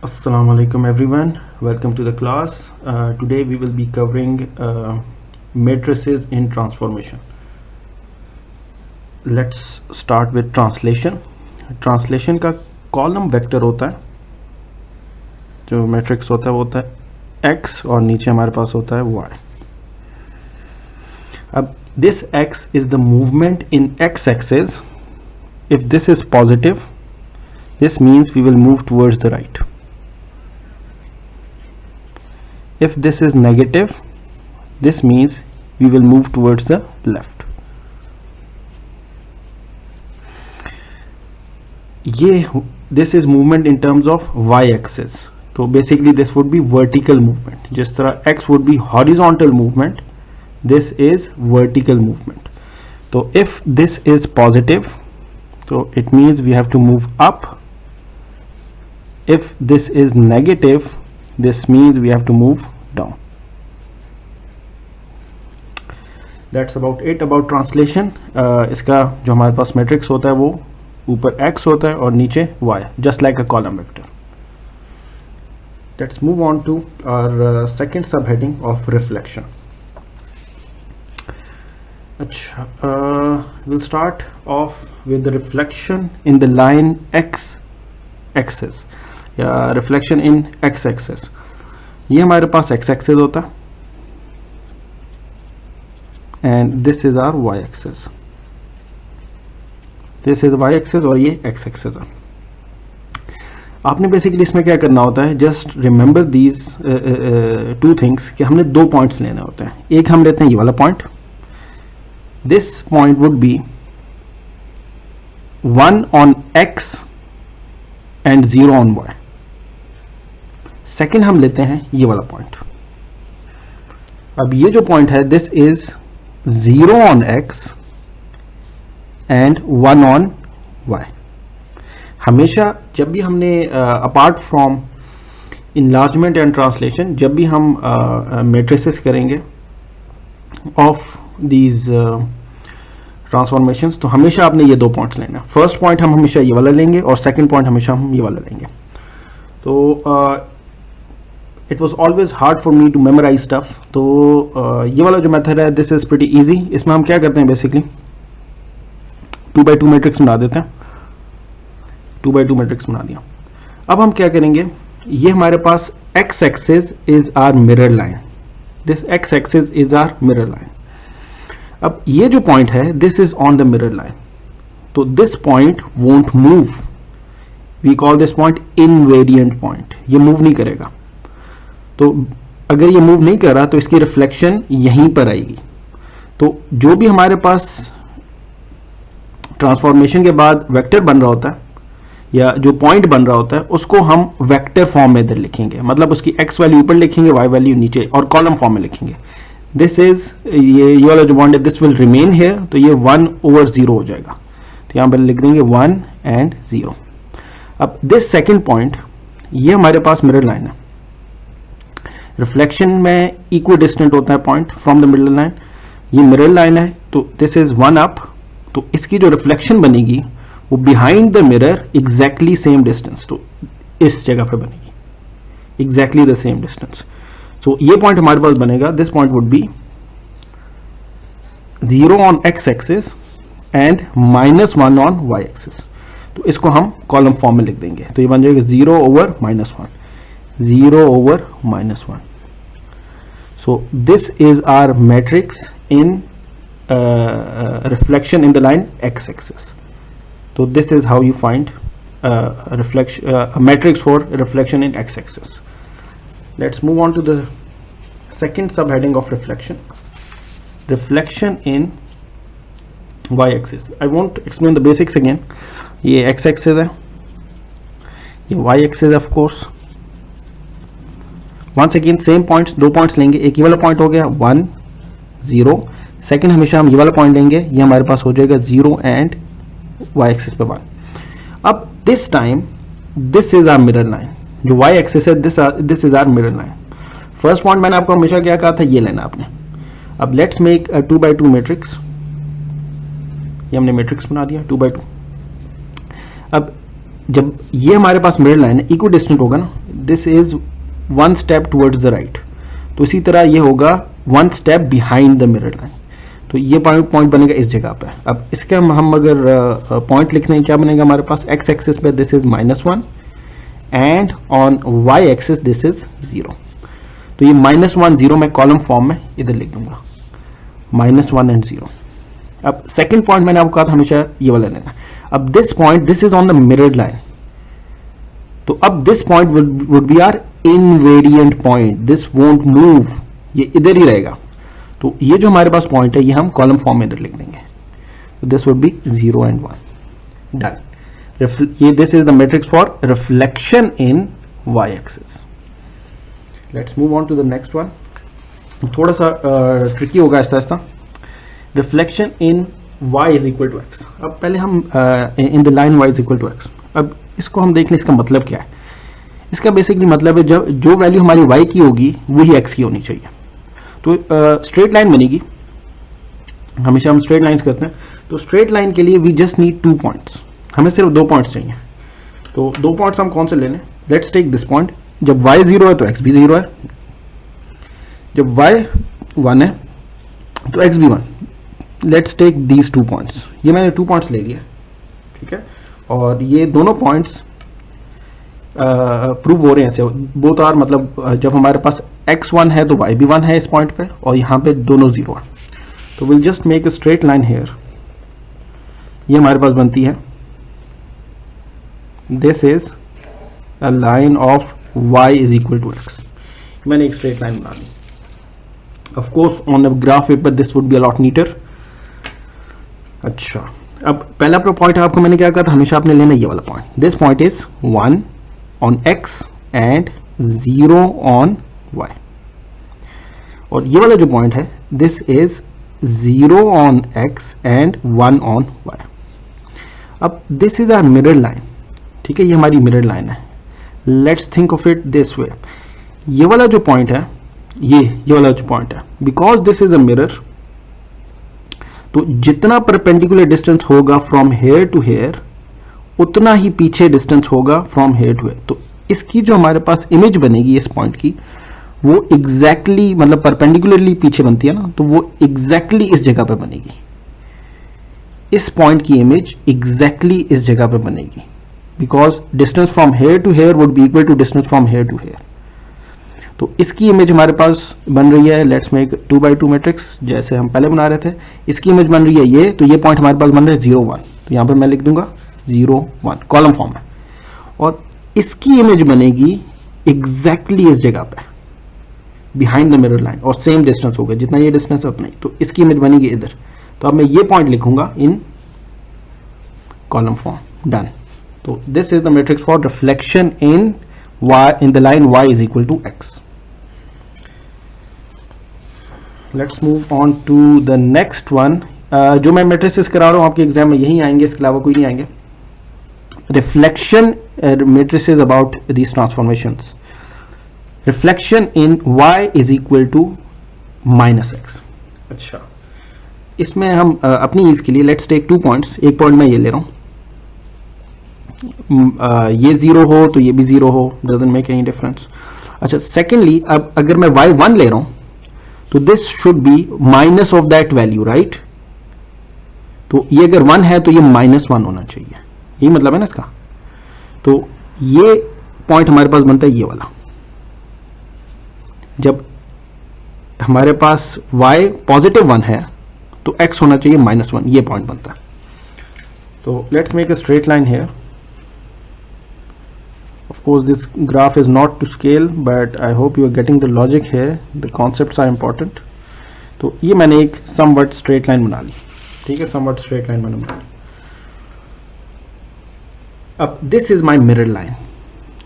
Assalamu alaikum everyone, welcome to the class. Today we will be covering matrices in transformation. Let's start with translation. Translation का column vector होता है, जो matrix होता है वो होता है x और नीचे हमारे पास होता है y. अब this x is the movement in x axis. If this is positive, this means we will move towards the right. If this is negative, this means we will move towards the left. This is movement in terms of y-axis. So basically this would be vertical movement. जिस तरह x would be horizontal movement, this is vertical movement. So if this is positive, so it means we have to move up. If this is negative, this means we have to move down. That's about it about translation. इसका जो हमारे पास matrix होता है वो ऊपर x होता है और नीचे y, just like a column vector. Let's move on to our second subheading of reflection. We'll start off with the reflection in the line x axis. Reflection in x axis. ये हमारे पास x axis होता है and this is our y axis. This is y axis और ये x access है. आपने basically इसमें क्या करना होता है, just remember these two things कि हमने दो पॉइंट्स लेने होते हैं. एक हम लेते हैं ये वाला point. This point would be 1 on x and 0 on y. Second हम लेते हैं ये वाला पॉइंट. अब ये जो पॉइंट है this is 0 on x and 1 on y. हमेशा जब भी हमने apart from enlargement and translation, जब भी हम मैट्रिसेस करेंगे ऑफ दीज ट्रांसफॉर्मेशंस, तो हमेशा आपने ये दो पॉइंट्स लेना. फर्स्ट पॉइंट हम हमेशा ये वाला लेंगे और सेकंड पॉइंट हमेशा हम ये वाला लेंगे. तो it was always hard for me to memorize stuff. तो ये वाला जो मेथड है दिस इज प्रीटी इजी. इसमें हम क्या करते हैं, बेसिकली 2x2 मैट्रिक्स बना देते हैं. 2x2 मैट्रिक्स बना दिया. अब हम क्या करेंगे, ये हमारे पास x axis is our mirror line. This x axis is our mirror line. अब ये जो पॉइंट है this is on the mirror line. तो this point won't move. We call this point invariant point. ये मूव नहीं करेगा. तो अगर ये मूव नहीं कर रहा तो इसकी रिफ्लेक्शन यहीं पर आएगी. तो जो भी हमारे पास ट्रांसफॉर्मेशन के बाद वेक्टर बन रहा होता है या जो पॉइंट बन रहा होता है उसको हम वेक्टर फॉर्म में इधर लिखेंगे. मतलब उसकी x वैल्यू ऊपर लिखेंगे, y वैल्यू नीचे, और कॉलम फॉर्म में लिखेंगे. दिस इज ये वाला जो बॉन्ड है दिस विल रिमेन हियर. तो ये 1/0 हो जाएगा. तो यहां पर लिख देंगे 1 and 0. अब दिस सेकंड पॉइंट, ये हमारे पास मिरर लाइन है. रिफ्लेक्शन में इक्वी डिस्टेंट होता है point from the mirror line. ये मिरर लाइन है तो दिस इज 1 अप. तो इसकी जो रिफ्लेक्शन बनेगी वो behind the mirror exactly same distance, तो इस जगह पर बनेगी exactly the same distance. So ये पॉइंट हमारे पास बनेगा. This point would be 0 on x axis and -1 on y axis. तो इसको हम कॉलम फॉर्म में लिख देंगे. तो ये बन जाएगा 0/-1, 0/-1. So this is our matrix in reflection in the line x axis. So this is how you find a matrix for reflection in x axis. Let's move on to the second subheading of reflection. Reflection in y-axis. I won't explain the basics again. ये x-axis है, ये y-axis है of course. Once again same points, दो points लेंगे. एक ये वाला point हो गया 1, 0. सेकेंड हमेशा हम ये वाला point लेंगे. ये हमारे पास हो जाएगा 0 and y-axis पे 1. अब this time this is our mirror line. जो y एक्सिस है this is our mirror line. First point मैंने आपको हमेशा क्या कहा था, ये लेना आपने. अब लेट्स मेक 2x2 मैट्रिक्स. ये हमने मैट्रिक्स बना दिया 2x2. अब जब ये हमारे पास मिरर लाइन है, इक्वी डिस्टेंट होगा ना, this is one step towards the right, तो इसी तरह ये होगा one step behind the mirror line, तो ये पॉइंट बनेगा इस जगह पे। अब इसका हम अगर पॉइंट लिखने क्या बनेगा हमारे पास, एक्स एक्सिस पे this is -1 and on y axis this is 0, तो ये -1 0 मैं कॉलम फॉर्म में इधर लिख दूंगा, -1 एंड 0। अब सेकंड पॉइंट मैंने आपको कहा था हमेशा ये वाला लेना। अब this point this is on the mirrored line, तो अब this point would be our invariant point, this won't move, ये इधर ही रहेगा। तो ये जो हमारे पास पॉइंट है ये हम कॉलम फॉर्म में इधर लिख देंगे, तो this would be 0 and 1 done. ये this is the matrix for reflection in y axis. Let's move on to the next one, थोड़ा सा ट्रिकी होगा आहिस्ता आहिस्ता। Reflection in y is equal to x. अब पहले हम in the line y is equal to x, अब इसको हम देख लें इसका मतलब क्या है। इसका बेसिकली मतलब है जो वैल्यू हमारी y की होगी वही x की होनी चाहिए। तो स्ट्रेट लाइन बनेगी, हमेशा हम स्ट्रेट लाइंस करते हैं, तो स्ट्रेट लाइन के लिए वी जस्ट नीड 2 पॉइंट्स, हमें सिर्फ 2 पॉइंट्स चाहिए। तो 2 पॉइंट्स हम कौन से ले लें, लेट्स टेक दिस पॉइंट, जब y 0 है तो x भी 0 है, जब y 1 है तो x भी 1। लेट्स टेक दीज 2 पॉइंट्स, ये मैंने 2 पॉइंट्स ले लिया, ठीक है, और ये दोनों पॉइंट्स प्रूव हो रहे हैं ऐसे, बोथ आर मतलब जब हमारे पास x1 है तो y भी 1 है इस पॉइंट पे, और यहाँ पे दोनों 0 है। तो will just make a straight line here, ये हमारे पास बनती है, this is a line of y is equal to x। मैंने एक स्ट्रेट लाइन बना ली। Of course on the graph paper this would be a lot neater. अच्छा, अब पहला पॉइंट आपको मैंने क्या कहा था, हमेशा आपने लेना ये वाला point, this point is 1 on x and 0 on y, और ये वाला जो पॉइंट है this is 0 on x and 1 on y। अब this is our mirror line, ठीक है, ये हमारी मिरर लाइन है। Let's think of it this way, ये वाला जो पॉइंट है, ये वाला जो पॉइंट है, because this is a mirror, तो जितना परपेंडिकुलर डिस्टेंस होगा फ्रॉम हेयर टू हेयर उतना ही पीछे डिस्टेंस होगा फ्रॉम हेयर टू हेयर। तो इसकी जो हमारे पास इमेज बनेगी इस पॉइंट की, वो एग्जैक्टली मतलब परपेंडिकुलरली पीछे बनती है ना, तो वो एग्जैक्टली इस जगह पे बनेगी, इस पॉइंट की इमेज एग्जैक्टली इस जगह पे बनेगी, because distance from here to here would be equal to distance from here to here. तो इसकी इमेज हमारे पास बन रही है, लेट्स मेक 2x2 मैट्रिक्स जैसे हम पहले बना रहे थे। इसकी इमेज बन रही है ये, तो ये पॉइंट हमारे पास बन रहा है 0 1, तो यहां पे मैं लिख दूंगा 0 1 कॉलम फॉर्म में, और इसकी इमेज बनेगी एग्जैक्टली इस जगह पे बिहाइंड द मिरर लाइन, और सेम डिस्टेंस होगा जितना ये डिस्टेंस उतना ही, तो इसकी इमेज बनेगी इधर। तो अब मैं ये पॉइंट लिखूंगा इन कॉलम फॉर्म, डन। तो this is the matrix for reflection in the line y is equal to x. Let's move on to the next one. जो मैं मैट्रिसेस करा रहा हूँ आपके एग्जाम में यही आएंगे, इसके अलावा कोई नहीं आएंगे। Reflection matrices about these transformations. Reflection in y is equal to -x. अच्छा, इसमें हम अपनी ईज के लिए लेट्स टेक 2 पॉइंट्स, एक पॉइंट मैं ये ले रहा हूँ, ये 0 हो तो ये भी 0 हो, डजंट मेक एनी डिफरेंस। अच्छा, सेकेंडली अब अगर मैं y1 ले रहा हूं तो this should be minus of that value, right. तो ये अगर 1 है तो ये -1 होना चाहिए, यही मतलब है ना इसका। तो ये पॉइंट हमारे पास बनता है ये वाला, जब हमारे पास y पॉजिटिव 1 है तो x होना चाहिए -1, ये पॉइंट बनता है। तो let's make a straight line here. Of course this graph is not to scale, but I hope you are getting the logic here, the concepts are important. तो ये मैंने एक somewhat straight line बना ली, ठीक है, somewhat straight line मैंने बना ली। अब this is my mirror line,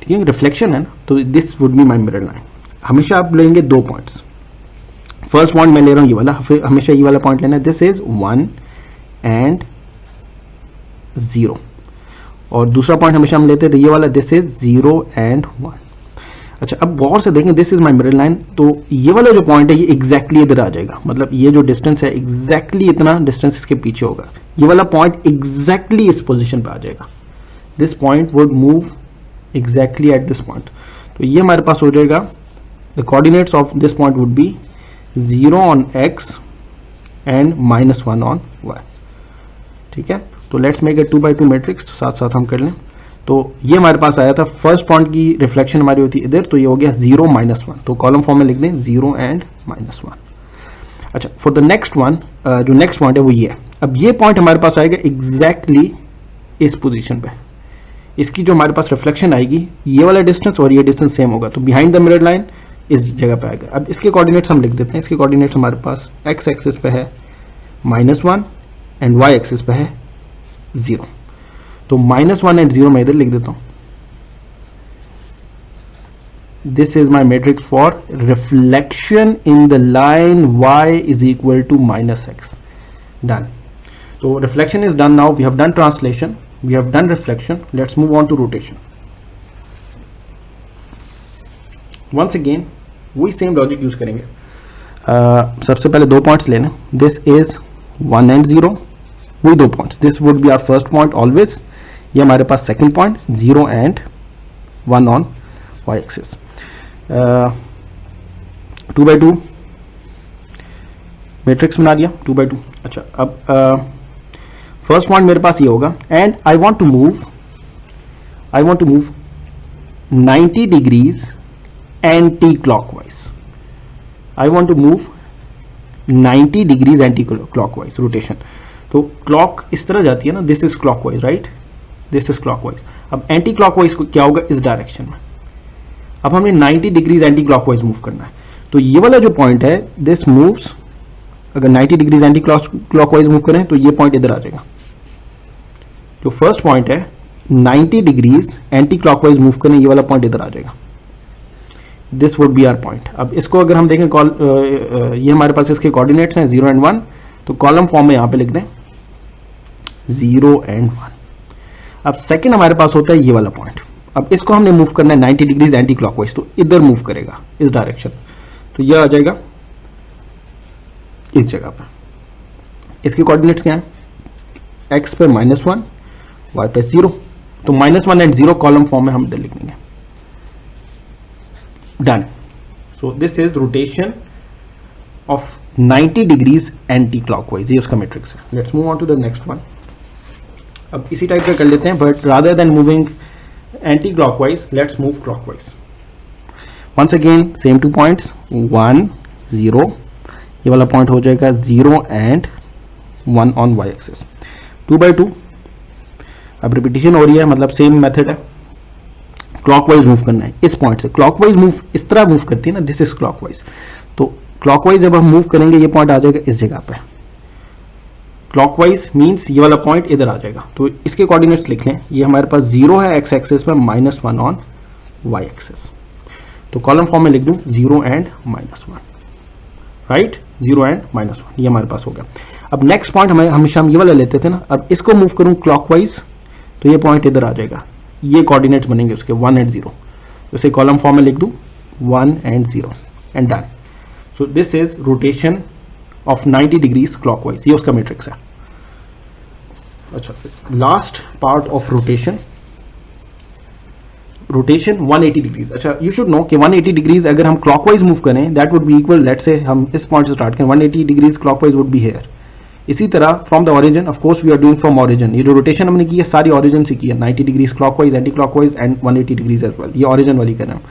ठीक है, रिफ्लेक्शन है ना, तो this would be my mirror line। हमेशा आप लेंगे 2 पॉइंट्स, फर्स्ट पॉइंट मैं ले रहा हूँ ये वाला, फिर हमेशा ये वाला पॉइंट लेना है, दिस इज 1 एंड 0, और दूसरा पॉइंट हमेशा हम लेते थे ये वाला, दिस इज 0 एंड 1। अच्छा, अब गौर से देखें, this is my mirror line, तो ये वाला जो पॉइंट है ये एग्जैक्टली इधर आ जाएगा, मतलब ये जो डिस्टेंस है एग्जैक्टली इतना डिस्टेंस इसके पीछे होगा, ये वाला पॉइंट एग्जैक्टली इस पोजीशन पे आ जाएगा, this point would move exactly at this point. तो ये हमारे पास हो जाएगा the coordinates of this point would be 0 on x and -1 on y. ठीक है, तो let's make a 2x2 matrix, साथ साथ हम कर लें। तो ये हमारे पास आया था, फर्स्ट पॉइंट की रिफ्लेक्शन हमारी होती है इधर, तो ये हो गया 0 -1, तो कॉलम फॉर्म में लिख दें 0 एंड -1। अच्छा, फॉर द नेक्स्ट वन, जो नेक्स्ट पॉइंट है वो ये है। अब ये पॉइंट हमारे पास आएगा एग्जैक्टली इस पोजीशन पे, इसकी जो हमारे पास रिफ्लेक्शन आएगी, ये वाला डिस्टेंस और ये डिस्टेंस सेम होगा, तो बिहाइंड द मिरर लाइन इस जगह पे आएगा। अब इसके कोऑर्डिनेट्स हम लिख देते हैं। इसके कोऑर्डिनेट्स हमारे पास x एक्सिस पे है -1 एंड y एक्सिस पे है 0, तो -1 एंड 0 मैं इधर लिख देता हूं। This is my matrix for reflection in the line y is equal to -x। Done. So reflection is done now. We have done translation, we have done reflection. Let's move on to rotation. Once again we same logic use करेंगे। सबसे पहले 2 points लेने। This is 1 and 0, वही 2 points. This would be our first point always। ये हमारे पास second point 0 and 1 on y axis। 2x2 matrix बना दिया 2x2। अच्छा, अब फर्स्ट पॉइंट मेरे पास ये होगा, and I want to move 90 degrees anti clockwise. I want to move 90 degrees anti clockwise rotation. तो क्लॉक इस तरह जाती है ना, this is clockwise, right, this is clockwise. अब एंटी क्लॉकवाइज क्या होगा इस डायरेक्शन में। अब हमें 90 डिग्रीज एंटी क्लॉकवाइज मूव करना है, तो ये वाला जो पॉइंट है दिस मूव्स, अगर 90 डिग्रीज एंटी क्लॉकवाइज मूव करें तो ये पॉइंट इधर आ जाएगा। जो फर्स्ट पॉइंट है 90 डिग्रीज एंटी क्लॉकवाइज मूव करें, ये वाला पॉइंट इधर आ जाएगा। This would be our point. अब इसको अगर हम देखें, ये हमारे पास इसके कोऑर्डिनेट्स हैं 0 एंड 1, तो कॉलम फॉर्म में यहां पे लिख दें 0 एंड 1। अब सेकंड हमारे पास होता है ये वाला पॉइंट। अब इसको हमने मूव करना है 90 डिग्रीज एंटी क्लॉकवाइज, तो इधर मूव करेगा इस डायरेक्शन, तो यह आ जाएगा इस जगह पर। इसके कोऑर्डिनेट्स क्या हैं, x पे -1, y पे 0, तो -1 एंड 0 कॉलम फॉर्म में हम इधर लिख देंगे। Done. So this is rotation of 90 degrees anti clockwise, ये उसका मैट्रिक्स है। Let's move on to the next one. अब इसी टाइप का कर लेते हैं, but rather than moving anti clockwise let's move clockwise. Once again same 2 points 1 0, ये वाला पॉइंट हो जाएगा 0 and 1 on y axis. 2x2, अब रिपीटिशन हो रही है, मतलब सेम मेथड है। क्लॉकवाइज मूव करना है इस पॉइंट से। क्लॉकवाइज मूव इस तरह मूव करती है ना, दिस इज क्लॉकवाइज। तो क्लॉकवाइज जब हम मूव करेंगे ये पॉइंट आ जाएगा इस जगह पे। क्लॉकवाइज मींस ये वाला पॉइंट इधर आ जाएगा, तो इसके कोऑर्डिनेट्स लिख लें। ये हमारे पास 0 है x एक्सिस पे, -1 ऑन y एक्सिस, तो कॉलम फॉर्म में लिख दूं 0 एंड -1, राइट, 0 एंड -1, ये हमारे पास हो गया। अब नेक्स्ट पॉइंट हमेशा हम ये वाला लेते थे ना, अब इसको मूव करूं क्लॉकवाइज, तो ये पॉइंट इधर आ जाएगा, ये कोऑर्डिनेट्स बनेंगे उसके 1 एंड 0, तो इसे कॉलम फॉर्म में लिख दूं 1 and 0 and done. So this is rotation of 90 degrees clockwise, ये उसका मैट्रिक्स है। अच्छा, last part of rotation 180 degrees. अच्छा, यू शुड नो कि 180 डिग्रीज अगर हम क्लॉकवाइज मूव करें that would be equal, let's say हम इस पॉइंट से स्टार्ट करें, 180 degrees clockwise would be here. इसी तरह from the origin, of course we are doing from origin, ये जो रोटेशन हमने की है सारी ओरिजिन से की है, 90 degrees clockwise, anti clockwise and 180 degrees as well, ये ओरिजिन वाली करें हम।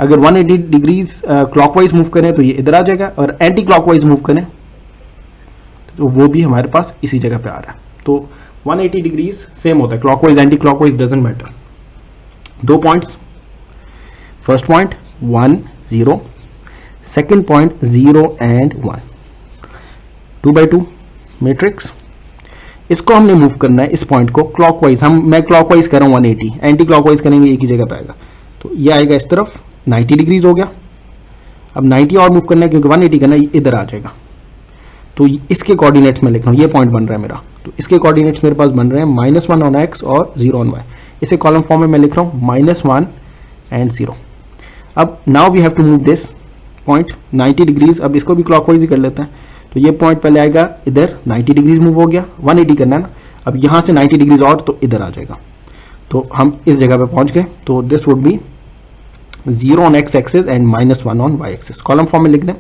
अगर 180 डिग्रीज क्लॉकवाइज मूव करें तो ये इधर आ जाएगा, और एंटी क्लॉकवाइज मूव करें तो वो भी हमारे पास इसी जगह पे आ रहा है। तो 180 डिग्रीज सेम होता है, clockwise anti clockwise doesn't matter. 2 points, first point 1 0, second point 0 and 1, 2x2 matrix. इसको हमने मूव करना है इस पॉइंट को क्लॉकवाइज, मैं क्लॉकवाइज कर रहा हूं 180, एंटी क्लॉकवाइज करेंगे एक ही जगह पे आएगा, तो ये आएगा इस तरफ 90 डिग्रीज हो गया। अब 90 और मूव करना है क्योंकि 180 करना है, इधर आ जाएगा, तो इसके कोऑर्डिनेट्स में लिख रहा हूं, ये पॉइंट बन रहा है मेरा, तो इसके कोऑर्डिनेट्स मेरे पास बन रहे हैं -1 ऑन x और 0 ऑन y। इसे कॉलम फॉर्म में मैं लिख रहा हूं -1 एंड 0। अब now we have to move this point 90 degrees, अब इसको भी क्लॉकवाइज ही कर लेते हैं, तो ये पॉइंट पहले आएगा इधर, 90 डिग्रीज मूव हो गया, 180 करना है ना, अब यहां से 90 डिग्रीज और, तो इधर आ जाएगा, तो हम इस जगह पे पहुंच गए। तो this would be 0 on x axis and -1 on y axis. Column form में लिख दें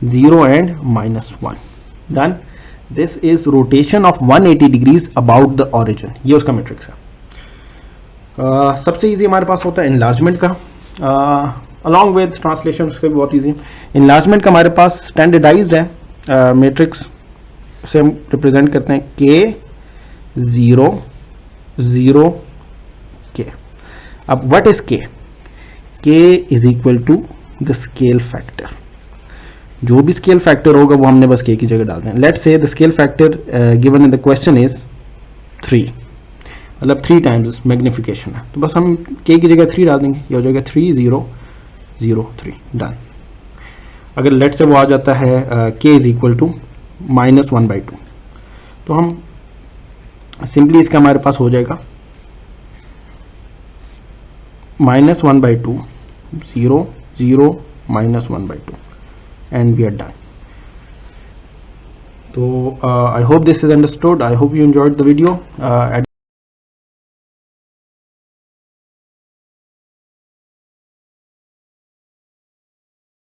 0 and -1. Done. This is rotation of 180 degrees about the origin. ये उसका मैट्रिक्स है. सबसे इजी हमारे पास होता है इनलार्जमेंट का, अलॉन्ग विद ट्रांसलेशन उसका भी बहुत इजी. इनलार्जमेंट का हमारे पास स्टैंडर्डाइज्ड है मैट्रिक्स से हम रिप्रेजेंट करते हैं k 0 0 k. अब what is k? k is equal to the scale factor. जो भी स्केल फैक्टर होगा वो हमने बस k की जगह डाल दें. Let's say the scale factor given in the question is 3, मतलब 3 टाइम्स मैग्निफिकेशन है, तो बस हम k की जगह 3 डाल देंगे. ये हो जाएगा 3 0 0 3. डन. अगर लेट से वो आ जाता है k इज इक्वल टू -1/2, तो हम सिंपली इसका हमारे पास हो जाएगा -1/2 0 0 -1/2 and we are done. So I hope this is understood. I hope you enjoyed the video.